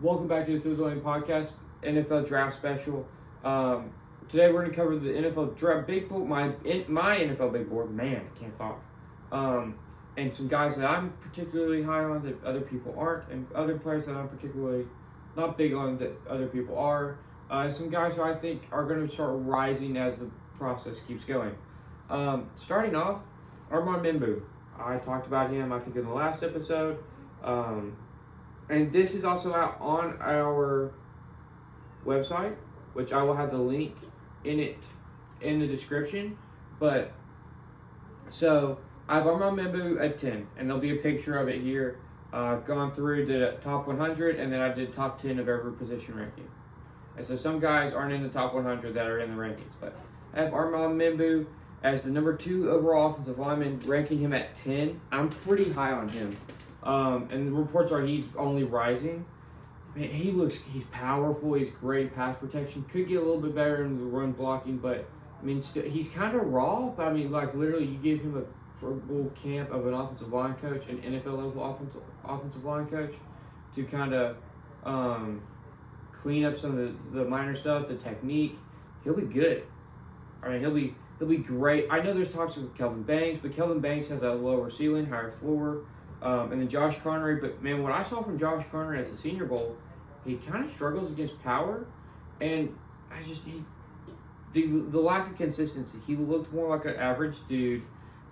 Welcome back to the Through the Lane Podcast, NFL Draft Special. Today we're going to cover the NFL Draft Big Board, my NFL Big Board. Man, I can't talk. And some guys that I'm particularly high on that other people aren't, and other players that I'm particularly not big on that other people are. Some guys who I think are going to start rising as the process keeps going. Starting off, Armand Membu. I talked about him, I think, in the last episode. And this is also out on our website, which I will have the link in the description. But so I have Armand Membu at 10, and there'll be a picture of it here. I've gone through the top 100, and then I did top 10 of every position ranking. And so some guys aren't in the top 100 that are in the rankings, but I have Armand Membu as the number 2 overall offensive lineman, ranking him at 10. I'm pretty high on him. And the reports are he's only rising. Man, he's powerful. He's great pass protection. Could get a little bit better in the run blocking, but I mean, he's kind of raw. But I mean, like literally, you give him a full camp of an offensive line coach, an NFL level offensive line coach, to kind of clean up some of the minor stuff, the technique. He'll be good. I mean, he'll be great. I know there's talks with Kelvin Banks, but Kelvin Banks has a lower ceiling, higher floor. And then Josh Connery, but man, what I saw from Josh Connery at the Senior Bowl, he kind of struggles against power, and the lack of consistency. He looked more like an average dude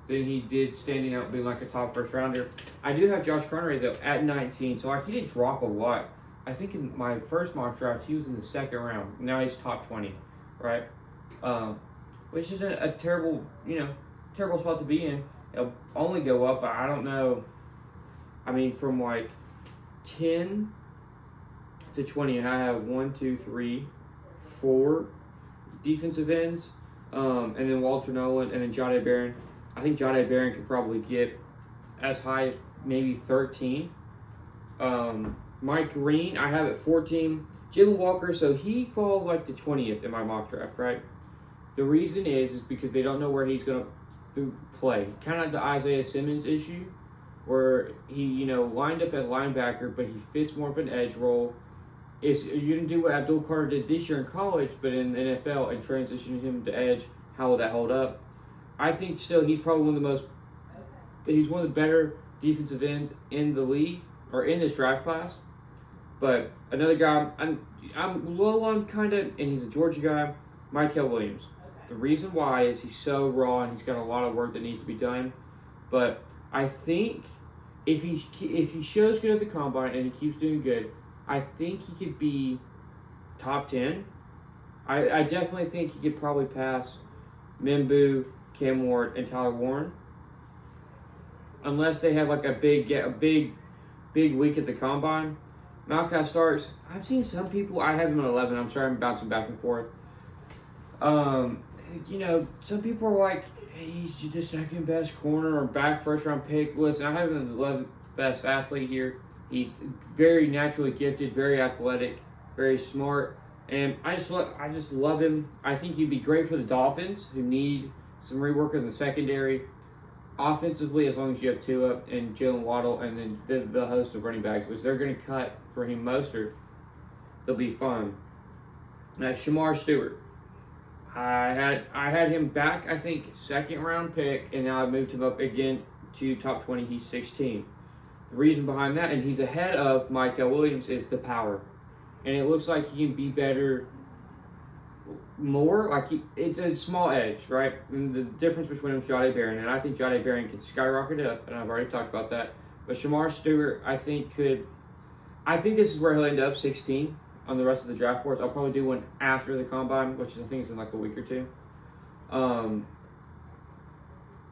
than he did standing out being like a top first rounder. I do have Josh Connery though at 19, so like he didn't drop a lot. I think in my first mock draft he was in the second round. Now he's top 20, right? Which is a terrible spot to be in. It'll only go up. I don't know. I mean, from like 10 to 20, I have 1, 2, 3, 4 defensive ends, and then Walter Nolan, and then Jahdae Barron. I think Jahdae Barron could probably get as high as maybe 13. Mike Green, I have at 14. Jalen Walker, so he falls like the 20th in my mock draft, right? The reason is because they don't know where he's going to play. Kind of the Isaiah Simmons issue, where he, lined up at linebacker, but he fits more of an edge role. You're going to do what Abdul Carter did this year in college, but in the NFL, and transition him to edge. How will that hold up? I think still he's probably he's one of the better defensive ends in the league, or in this draft class. But another guy, I'm low on kind of, and he's a Georgia guy, Mykel Williams. The reason why is he's so raw, and he's got a lot of work that needs to be done. But I think if he shows good at the combine and he keeps doing good, I think he could be top 10. I definitely think he could probably pass Membu, Cam Ward, and Tyler Warren, unless they have like a big week at the combine. Malcolm Starks, I've seen some people. I have him at 11. I'm sorry, I'm bouncing back and forth. Some people are like, he's the second best corner or back first round pick. Listen, I have him as the 11th best athlete here. He's very naturally gifted, very athletic, very smart, and I just love him. I think he'd be great for the Dolphins, who need some rework in the secondary. Offensively, as long as you have Tua and Jalen Waddle, and then the host of running backs, which they're going to cut Raheem Mostert, they'll be fun. Shamar Stewart. I had him back, I think, second round pick, and now I moved him up again to top 20. He's 16. The reason behind that, and he's ahead of Mykel Williams, is the power. And it looks like he can be better more. It's a small edge, right? And the difference between him is Jahdae Barron, and I think Jahdae Barron can skyrocket it up, and I've already talked about that. But Shamar Stewart, I think this is where he'll end up, 16. On the rest of the draft boards. I'll probably do one after the combine, which I think is in like a week or two.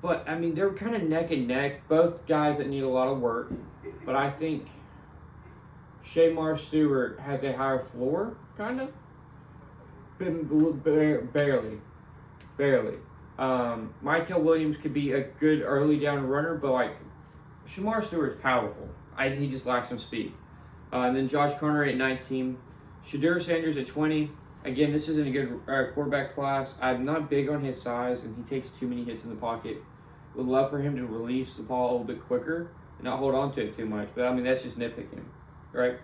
But I mean, they're kind of neck and neck. Both guys that need a lot of work. But I think Shamar Stewart has a higher floor, kind of. Barely. Mykel Williams could be a good early down runner, but like Shamar Stewart's powerful. He just lacks some speed. And then Josh Connery at 19. Shedeur Sanders at 20. Again, this isn't a good quarterback class. I'm not big on his size, and he takes too many hits in the pocket. Would love for him to release the ball a little bit quicker and not hold on to it too much. But, I mean, that's just nitpicking, right?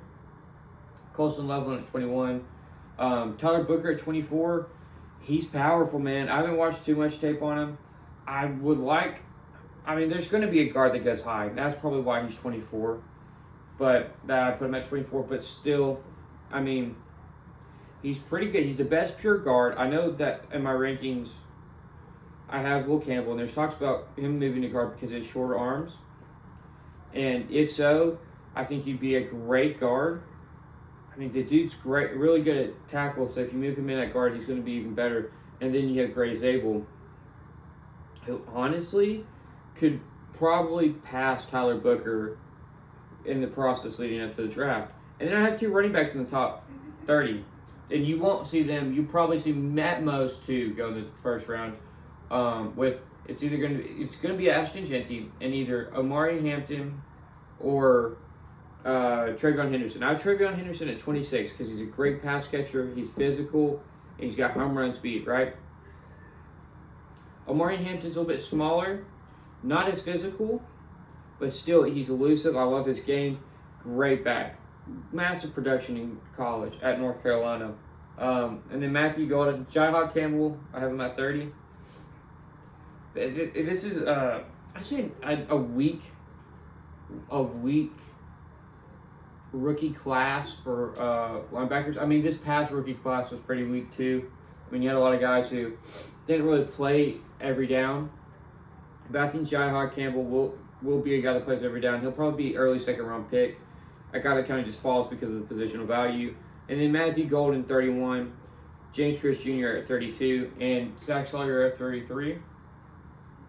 Colston Loveland at 21. Tyler Booker at 24. He's powerful, man. I haven't watched too much tape on him. There's going to be a guard that goes high. That's probably why he's 24. But I put him at 24. But still, he's pretty good. He's the best pure guard. I know that in my rankings, I have Will Campbell, and there's talks about him moving to guard because of his shorter arms. And if so, I think he'd be a great guard. The dude's great, really good at tackle, so if you move him in at guard, he's going to be even better. And then you have Gray Zabel, who honestly could probably pass Tyler Booker in the process leading up to the draft. And then I have 2 running backs in the top 30. And you won't see them. You probably see at most 2 go in the first round. It's going to be Ashton Jeanty and either Omari Hampton or TreVeyon Henderson. I have TreVeyon Henderson at 26 because he's a great pass catcher. He's physical and he's got home run speed, right? Omari Hampton's a little bit smaller, not as physical, but still he's elusive. I love his game. Great back. Massive production in college at North Carolina. And then Matthew Golden, Jai Campbell, I have him at 30. This is I say a weak rookie class for linebackers. This past rookie class was pretty weak too. You had a lot of guys who didn't really play every down. But I think Jai Campbell will be a guy that plays every down. He'll probably be early second round pick. A guy that kind of just falls because of the positional value. And then Matthew Golden, 31. James Pierce Jr. at 32. And Zach Sawyer at 33.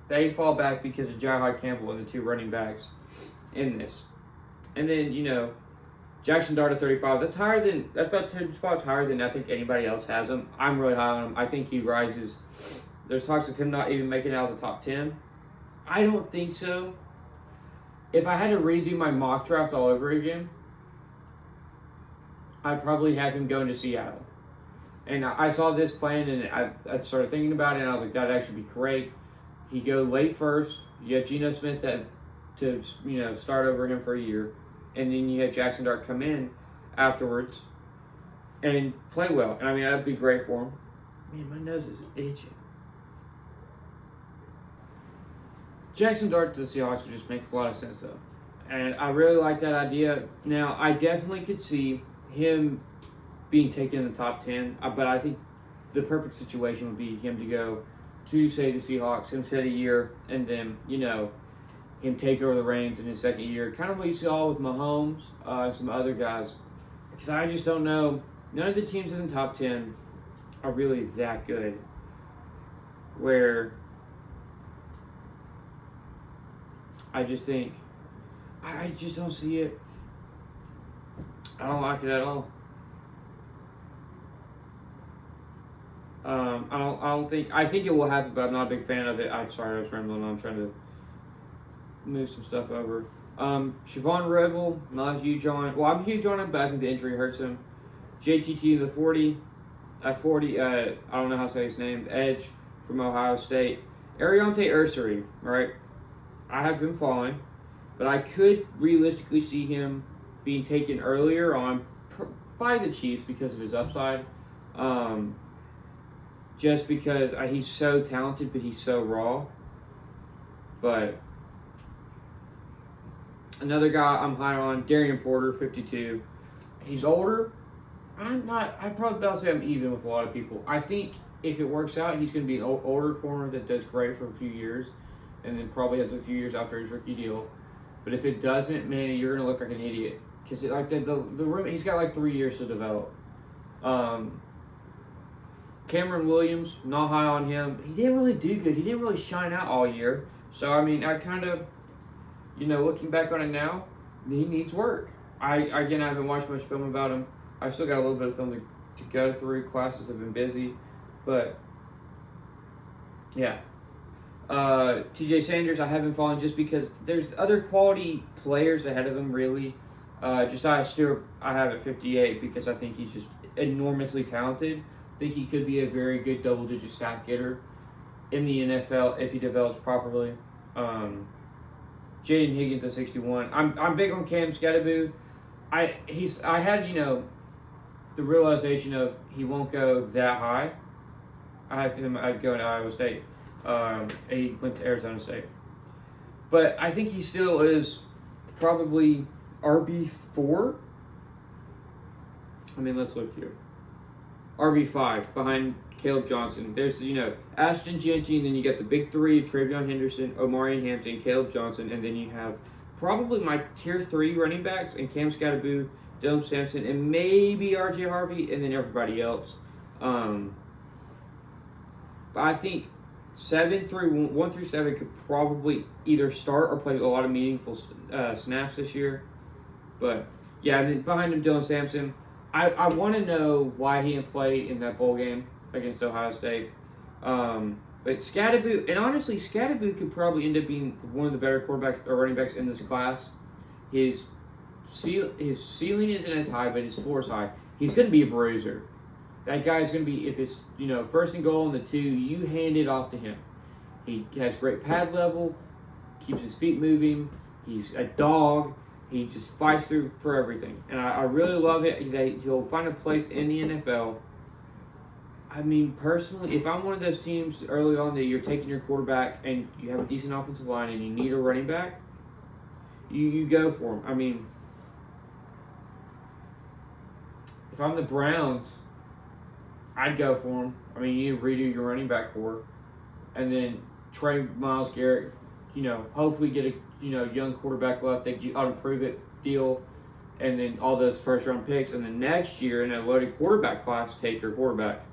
They fall back because of Jai Campbell and the 2 running backs in this. And then, Jackson Dart at 35. That's about 10 spots higher than I think anybody else has him. I'm really high on him. I think he rises. There's talks of him not even making it out of the top 10. I don't think so. If I had to redo my mock draft all over again, I'd probably have him going to Seattle. And I saw this plan, and I started thinking about it, and I was like, that'd actually be great. He go late first. You have Geno Smith to start over him for a year, and then you have Jackson Dart come in afterwards and play well. And that'd be great for him. Man, my nose is itching. Jackson Dart to the Seahawks would just make a lot of sense though, and I really like that idea. Now I definitely could see him being taken in the top 10, but I think the perfect situation would be him to go to, say, the Seahawks, him sit a year, and then, him take over the reins in his second year. Kind of what you saw with Mahomes, some other guys. Because I just don't know. None of the teams in the top 10 are really that good. Where I just think, I just don't see it. I don't like it at all. I think it will happen, but I'm not a big fan of it. I'm sorry, I was rambling on. I'm trying to move some stuff over. Siobhan Revel, not huge on. Well, I'm huge on him, but I think the injury hurts him. JTT at 40. I don't know how to say his name. Edge from Ohio State. Ariante Ursary, right? I have him falling, but I could realistically see him being taken earlier on by the Chiefs because of his upside. Just because he's so talented, but he's so raw. But another guy I'm high on, Darian Porter, 52. He's older. I'd probably about to say I'm even with a lot of people. I think if it works out, he's going to be an older corner that does great for a few years, and then probably has a few years after his rookie deal. But if it doesn't, man, you're going to look like an idiot. Because the room, he's got 3 years to develop. Cameron Williams, not high on him. He didn't really do good. He didn't really shine out all year. So, I kind of, looking back on it now, he needs work. I haven't watched much film about him. I've still got a little bit of film to go through. Classes have been busy. But, yeah. TJ Sanders, I haven't fallen just because there's other quality players ahead of him, really. Josiah Stewart, I have at 58 because I think he's just enormously talented. I think he could be a very good double-digit sack getter in the NFL if he develops properly. Jaden Higgins at 61. I'm big on Cam Skattebo. I had the realization of he won't go that high. I have him. I'd go to Iowa State. He went to Arizona State, but I think he still is probably RB4. I mean, let's look here. RB5 behind Caleb Johnson. There's, Ashton Jeanty, and then you got the big three, Travion Henderson, Omarion Hampton, Caleb Johnson, and then you have probably my tier 3 running backs, and Cam Scatterboo, Dylan Sampson, and maybe RJ Harvey, and then everybody else. But I think 1 through 7 could probably either start or play a lot of meaningful snaps this year. But, yeah, and then behind him, Dylan Sampson. I want to know why he didn't play in that bowl game against Ohio State. But Scatterboo, and honestly, Scatterboo could probably end up being one of the better quarterbacks or running backs in this class. His ceiling isn't as high, but his floor is high. He's going to be a bruiser. That guy's going to be, if it's, first and goal on the 2, you hand it off to him. He has great pad level, keeps his feet moving. He's a dog. He just fights through for everything. And I really love it that he'll find a place in the NFL. I mean, personally, if I'm one of those teams early on that you're taking your quarterback and you have a decent offensive line and you need a running back, you go for him. I mean, if I'm the Browns, I'd go for him. I mean, you need to redo your running back core. And then trade Myles Garrett, hopefully get a young quarterback left that you ought to prove it deal, and then all those first round picks, and then next year in a loaded quarterback class, take your quarterback.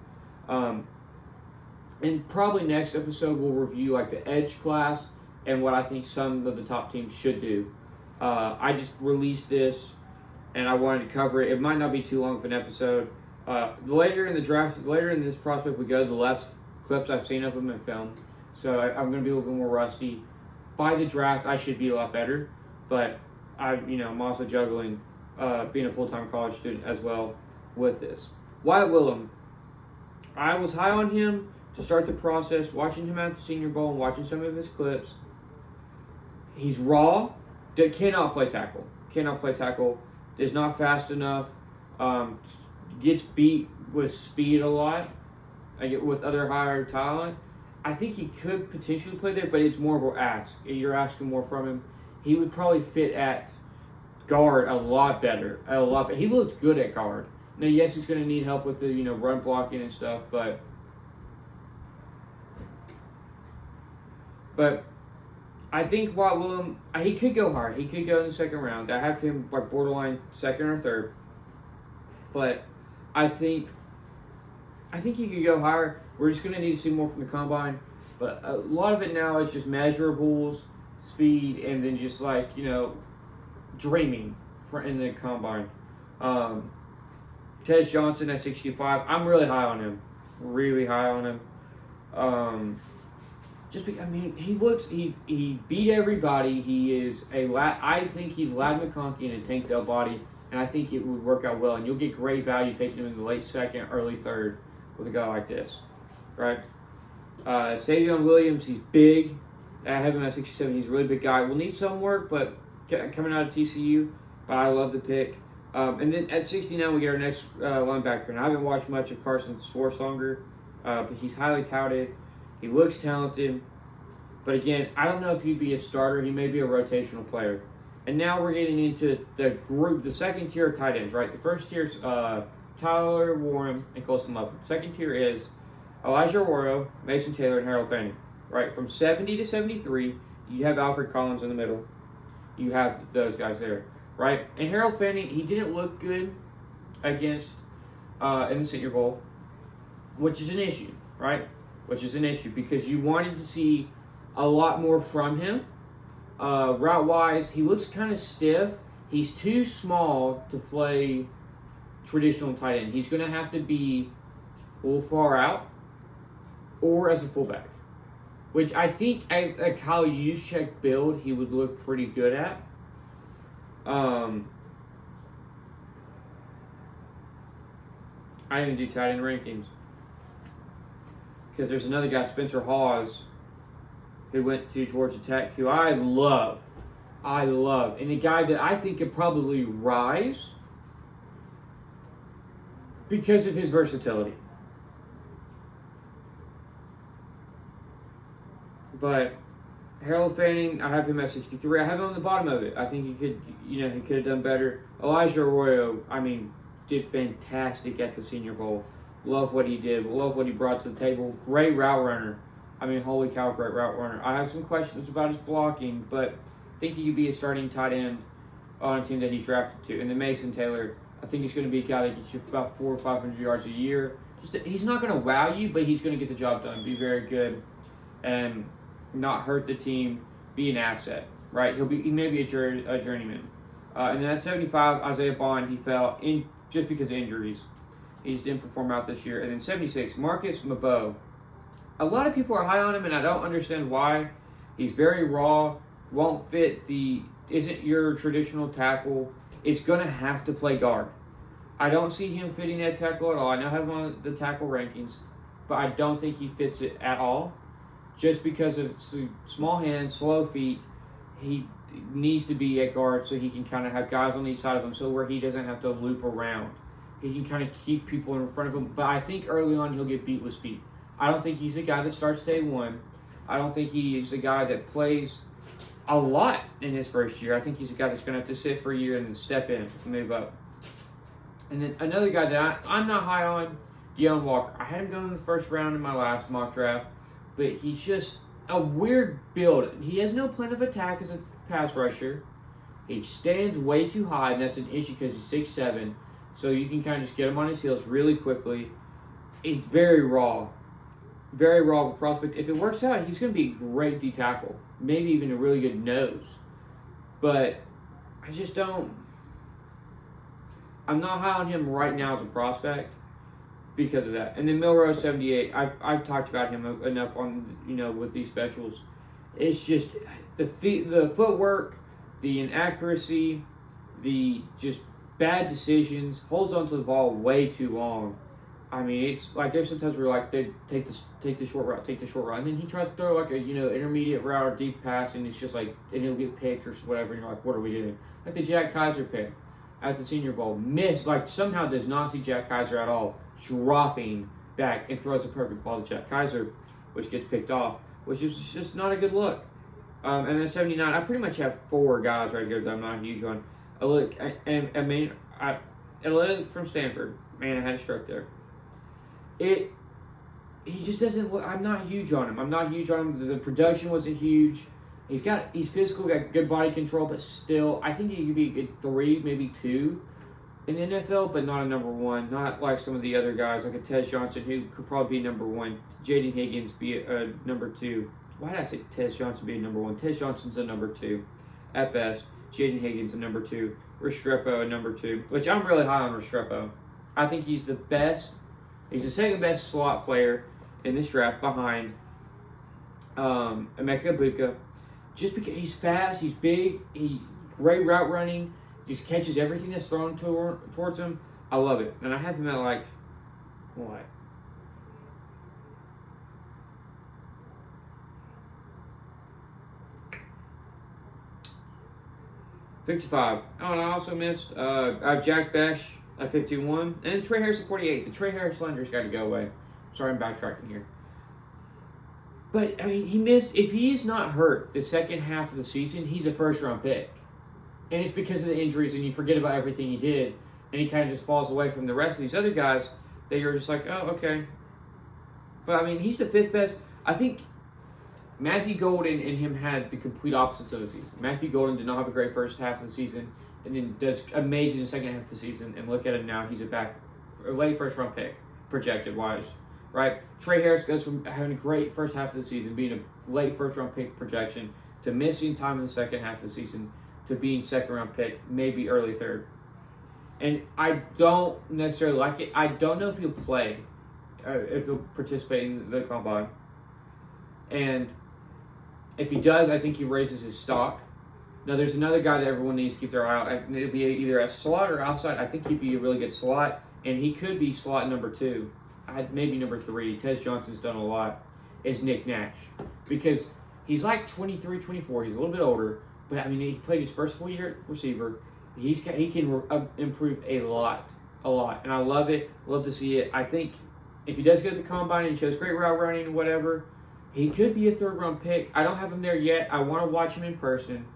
And probably next episode we'll review like the edge class and what I think some of the top teams should do. I just released this and I wanted to cover it. It might not be too long of an episode. Later in the draft, later in this prospect we go, the less clips I've seen of them in film. So I'm going to be a little bit more rusty. By the draft, I should be a lot better, but I'm also juggling being a full-time college student as well with this. Wyatt Willem, I was high on him to start the process, watching him at the Senior Bowl and watching some of his clips. He's raw, cannot play tackle, is not fast enough, gets beat with speed a lot, with other higher talent. I think he could potentially play there, but it's more of an ask. You're asking more from him. He would probably fit at guard a lot better. He looked good at guard. Now, yes, he's going to need help with the run blocking and stuff, but I think Wyatt Willem, he could go higher. He could go in the second round. I have him like borderline second or third, but I think he could go higher. We're just going to need to see more from the combine. But a lot of it now is just measurables, speed, and then just dreaming in the combine. Tez Johnson at 65. I'm really high on him. He beat everybody. He is I think he's Ladd McConkey in a Tank Dell body, and I think it would work out well. And you'll get great value taking him in the late second, early third with a guy like this. Right? Savion Williams, he's big. I have him at 67. He's a really big guy. We'll need some work, but coming out of TCU, but I love the pick. And then at 69, we get our next linebacker. And I haven't watched much of Carson Schwarzenegger, but he's highly touted. He looks talented. But again, I don't know if he'd be a starter. He may be a rotational player. And now we're getting into the second tier of tight ends, right? The first tier is Tyler Warren and Colson Muffin. Second tier is Elijah Arroyo, Mason Taylor, and Harold Fanning. Right, from 70 to 73, you have Alfred Collins in the middle. You have those guys there, right? And Harold Fanning, he didn't look good against in the Senior Bowl, which is an issue, right? Which is an issue because you wanted to see a lot more from him. Route-wise, he looks kind of stiff. He's too small to play traditional tight end. He's going to have to be a little far out or as a fullback, which I think as a Kyle Juszczyk build, he would look pretty good at. I didn't do tight end rankings because there's another guy, Spencer Hawes, who went to Georgia Tech, who I love, and a guy that I think could probably rise because of his versatility. But Harold Fanning, I have him at 63. I have him on the bottom of it. I think he could have done better. Elijah Arroyo, did fantastic at the Senior Bowl. Love what he did. Love what he brought to the table. Great route runner. Holy cow, great route runner. I have some questions about his blocking, but I think he could be a starting tight end on a team that he's drafted to. And then Mason Taylor, I think he's going to be a guy that gets you about 400 or 500 yards a year. He's not going to wow you, but he's going to get the job done. Be very good and not hurt the team. Be an asset, right? He may be a journeyman. And then at 75, Isaiah Bond, he fell in just because of injuries. He just didn't perform out this year. And then 76, Marcus Mabeau. A lot of people are high on him, and I don't understand why. He's very raw, won't fit isn't your traditional tackle. It's going to have to play guard. I don't see him fitting that tackle at all. I know I have him on the tackle rankings, but I don't think he fits it at all. Just because of small hands, slow feet, he needs to be at guard so he can kind of have guys on each side of him so where he doesn't have to loop around. He can kind of keep people in front of him, but I think early on he'll get beat with speed. I don't think he's a guy that starts day one. I don't think he is a guy that plays a lot in his first year. I think he's a guy that's going to have to sit for a year and then step in and move up. And then another guy that I'm not high on, Deone Walker. I had him going in the first round in my last mock draft, but he's just a weird build. He has no plan of attack as a pass rusher. He stands way too high, and that's an issue because he's 6'7", so you can kind of just get him on his heels really quickly. He's very raw of a prospect. If it works out, he's going to be a great D tackle, maybe even a really good nose. But I just don't. I'm not high on him right now as a prospect because of that. And then Milroe 78. I've talked about him enough on with these specials. It's just the footwork, the inaccuracy, the just bad decisions. Holds onto the ball way too long. It's like there's sometimes where they take the short route, and then he tries to throw like a intermediate route or deep pass, and it's just like, and he'll get picked or whatever. And you're like, what are we doing? Like the Jack Kaiser pick at the Senior Bowl, missed, like somehow does not see Jack Kaiser at all, dropping back and throws a perfect ball to Jack Kaiser, which gets picked off, which is just not a good look. And then 79, I pretty much have 4 guys right here that I'm not huge on. Elliott from Stanford, man, I had a stroke there. He just doesn't. I'm not huge on him. The production wasn't huge. He's physical, got good body control, but still, I think he could be a good 3, maybe 2 in the NFL, but not a number 1. Not like some of the other guys, like a Tez Johnson, who could probably be number 1. Jaden Higgins be a number 2. Why did I say Tez Johnson be a number 1? Tez Johnson's a number 2 at best. Jaden Higgins a number 2. Restrepo a number 2, which I'm really high on Restrepo. I think he's the best. He's the second best slot player in this draft behind Emeka Egbuka. Just because he's fast, he's big, great route running, just catches everything that's thrown towards him. I love it. And I have him at 55. Oh, and I also missed I have Jack Bech at 51, and Trey Harris at 48. The Trey Harris slender's got to go away. Sorry, I'm backtracking here. But, he missed. If he is not hurt the second half of the season, he's a first-round pick. And it's because of the injuries, and you forget about everything he did, and he kind of just falls away from the rest of these other guys that you're just like, oh, okay. But, he's the 5th best. I think Matthew Golden and him had the complete opposites of the season. Matthew Golden did not have a great first half of the season, and then does amazing in the second half of the season. And look at him now; he's a late first-round pick, projected-wise, right? Trey Harris goes from having a great first half of the season, being a late first-round pick projection, to missing time in the second half of the season, to being second-round pick, maybe early third. And I don't necessarily like it. I don't know if he'll play, if he'll participate in the combine, and if he does, I think he raises his stock. Now, there's another guy that everyone needs to keep their eye on. It'll be either a slot or outside. I think he'd be a really good slot, and he could be slot number 2. Maybe number 3. Tez Johnson's done a lot. Is Nick Nash. Because he's like 23, 24. He's a little bit older, but he played his first full year at receiver. He can improve a lot a lot, and I love it. Love to see it. I think if he does go to the combine and shows great route running and whatever, he could be a third-round pick. I don't have him there yet. I want to watch him in person.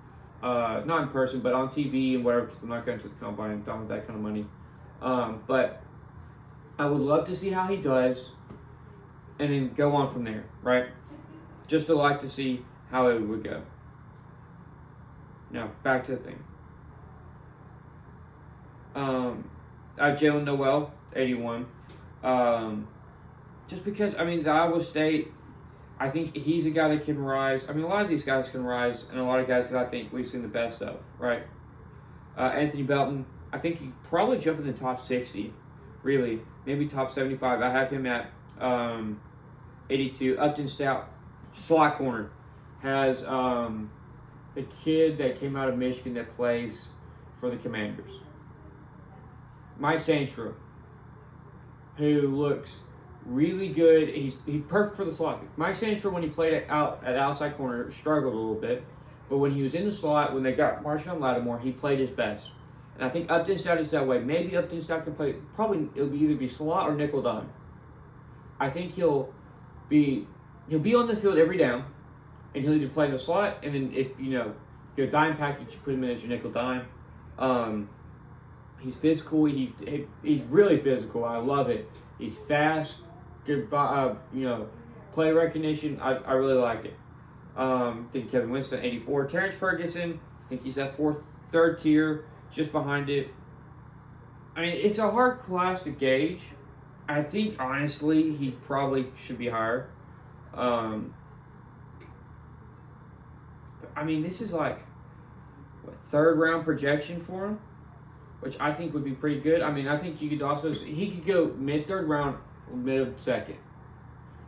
Not in person, but on TV and whatever, because I'm not going to the combine. Don't have that kind of money. But I would love to see how he does and then go on from there, right? Just to like to see how it would go. Now, back to the thing. I have Jalen Noel, 81. Just because, I mean, the Iowa State, I think he's a guy that can rise. I mean, a lot of these guys can rise, and a lot of guys that I think we've seen the best of, right? Anthony Belton, I think he probably jump in the top 60, really. Maybe top 75. I have him at 82. Upton Stout, slot corner, has the kid that came out of Michigan that plays for the Commanders. Mike Sandstrom, who looks really good. He's perfect for the slot. Mike Sandstrom, when he played out at outside corner, struggled a little bit. But when he was in the slot, when they got Marshawn Lattimore, he played his best. And I think Upton Stout is that way. Maybe Upton Stout can play, probably it'll either be slot or nickel dime. I think he'll be on the field every down, and he'll either play in the slot, and then if, your dime package, you put him in as your nickel dime. He's physical. He's really physical. I love it. He's fast. Good, play recognition. I really like it. Think Kevin Winston, 84. Terrence Ferguson, I think he's that third tier, just behind it. I mean, it's a hard class to gauge. I think, honestly, he probably should be higher. I mean, this is like third round projection for him, which I think would be pretty good. I mean, I think you could also he could go mid third round, mid second.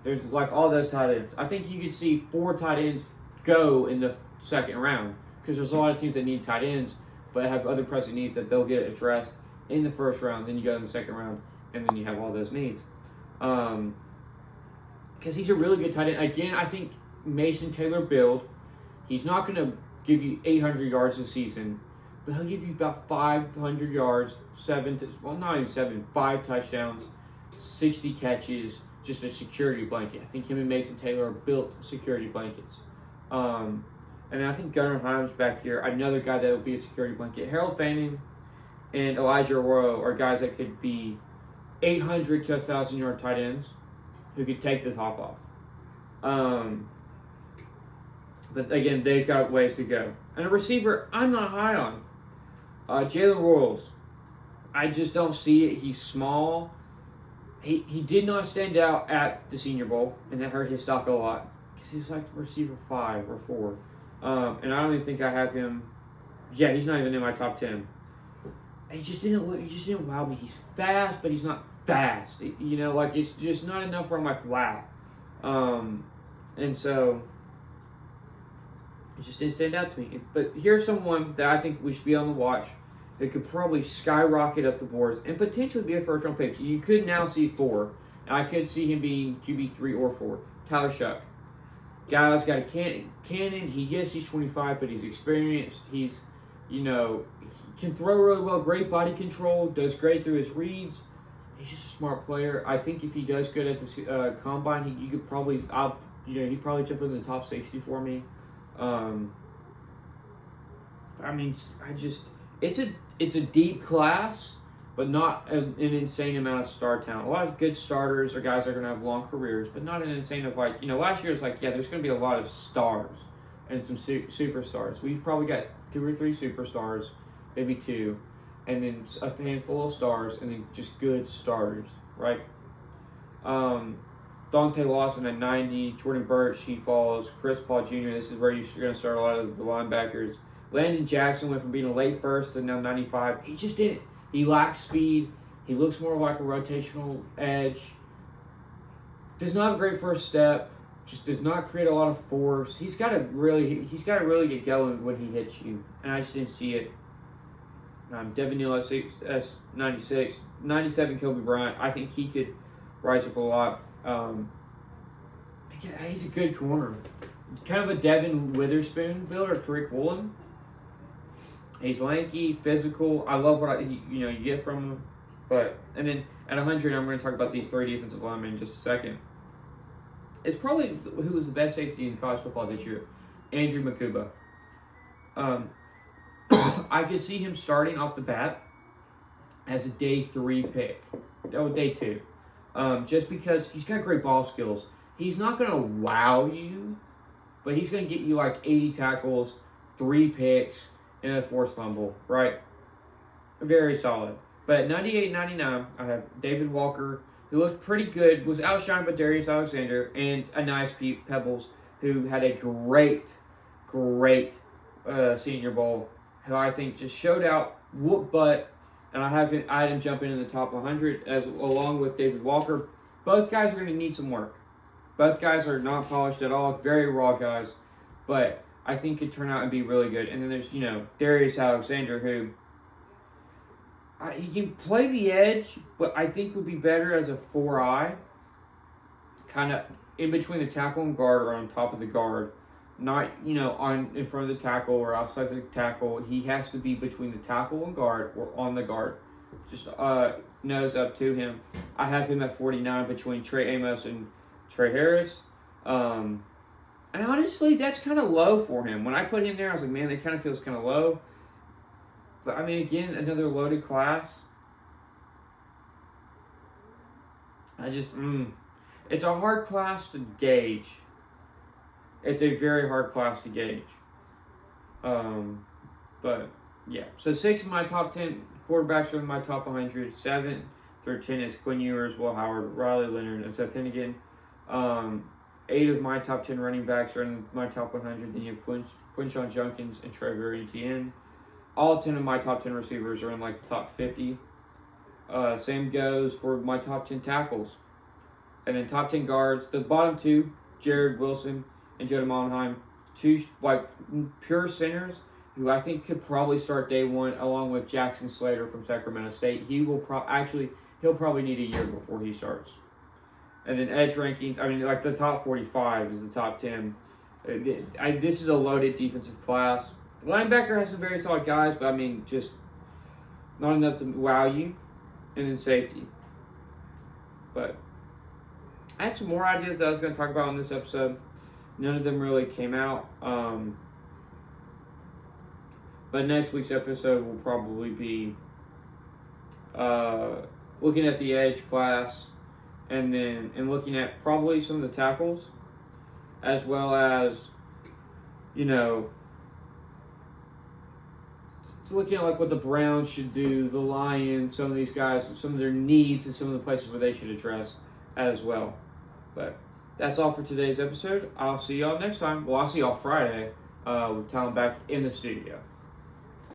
There's like all those tight ends. I think you could see 4 tight ends go in the second round because there's a lot of teams that need tight ends but have other pressing needs that they'll get addressed in the first round. Then you go in the second round, and then you have all those needs. Because he's a really good tight end. Again, I think Mason Taylor build. He's not going to give you 800 yards a season, but he'll give you about 500 yards, 5 touchdowns, 60 catches, just a security blanket. I think him and Mason Taylor are built security blankets. And I think Gunnar Himes back here, another guy that will be a security blanket. Harold Fanning and Elijah Arroyo are guys that could be 800 to 1,000 yard tight ends who could take the top off. But again, they've got ways to go. And a receiver, I'm not high on. Jalen Royals, I just don't see it. He's small. He did not stand out at the Senior Bowl, and that hurt his stock a lot because he's like receiver 5 or 4. And I don't even think I have him. Yeah, he's not even in my top 10. He just didn't wow me. He's fast, but he's not fast. It's just not enough where I'm like, wow. And so it just didn't stand out to me. But here's someone that I think we should be on the watch that could probably skyrocket up the boards and potentially be a first-round pick. You could now see 4. And I could see him being QB3 or 4. Tyler Shuck. Guy's got a cannon. He's 25, but he's experienced. He can throw really well. Great body control. Does great through his reads. He's just a smart player. I think if he does good at the combine, he'd probably jump into the top 60 for me. It's a deep class, but not an insane amount of star talent. A lot of good starters are guys that are going to have long careers, but not an insane of last year it's like, yeah, there's going to be a lot of stars and some superstars. We've probably got 2 or 3 superstars, maybe 2, and then a handful of stars, and then just good starters, right? Dante Lawson at 90, Jordan Burch, he falls, Chris Paul Jr., this is where you're going to start a lot of the linebackers. Landon Jackson went from being a late first to now 95. He lacks speed. He looks more like a rotational edge. Does not have a great first step. Just does not create a lot of force. He's got to really get going when he hits you. And I just didn't see it. Devin Neal at 96. 97 Kobe Bryant. I think he could rise up a lot. He's a good corner. Kind of a Devin Witherspoon build or Tariq Woolen. He's lanky, physical. I love what you get from him. And then at 100, I'm going to talk about these 3 defensive linemen in just a second. It's probably who was the best safety in college football this year, Andrew Makuba. I could see him starting off the bat as a day 3 pick. Oh, day 2. Just because he's got great ball skills. He's not going to wow you, but he's going to get you like 80 tackles, 3 picks, and a forced fumble, right? Very solid. But at 98-99, I have David Walker, who looked pretty good, was outshined by Darius Alexander, and a nice Pete Pebbles, who had a great Senior Bowl, who I think just showed out, whoop butt, and I had him jumping in the top 100 along with David Walker. Both guys are going to need some work. Both guys are not polished at all, very raw guys, but I think could turn out and be really good. And then there's, Darius Alexander, who he can play the edge, but I think would be better as a 4-eye, kind of in between the tackle and guard or on top of the guard. Not, in front of the tackle or outside the tackle. He has to be between the tackle and guard or on the guard. Just nose up to him. I have him at 49 between Trey Amos and Trey Harris. And honestly, that's kind of low for him. When I put him there, I was like, man, that kind of feels kind of low. But, I mean, again, another loaded class. It's a hard class to gauge. It's a very hard class to gauge. But, yeah. So, 6 of my top 10 quarterbacks are in my top 100. 7 through 10 is Quinn Ewers, Will Howard, Riley Leonard, and Seth Hennigan. 8 of my top 10 running backs are in my top 100. Then you have Quinshon Judkins and Trevor Etienne. All 10 of my top 10 receivers are in the top 50. Same goes for my top 10 tackles. And then top 10 guards. The bottom 2, Jared Wilson and Joe Monheim, 2 pure centers who I think could probably start day 1 along with Jackson Slater from Sacramento State. He'll probably need a year before he starts. And then edge rankings, the top 45 is the top 10. This is a loaded defensive class. Linebacker has some very solid guys, but just not enough to wow you. And then safety. But I had some more ideas that I was going to talk about in this episode. None of them really came out. But next week's episode will probably be looking at the edge class and looking at probably some of the tackles, as well as, looking at what the Browns should do, the Lions, some of these guys, some of their needs, and some of the places where they should address as well. But that's all for today's episode. I'll see y'all next time. Well, I'll see y'all Friday with Talon back in the studio.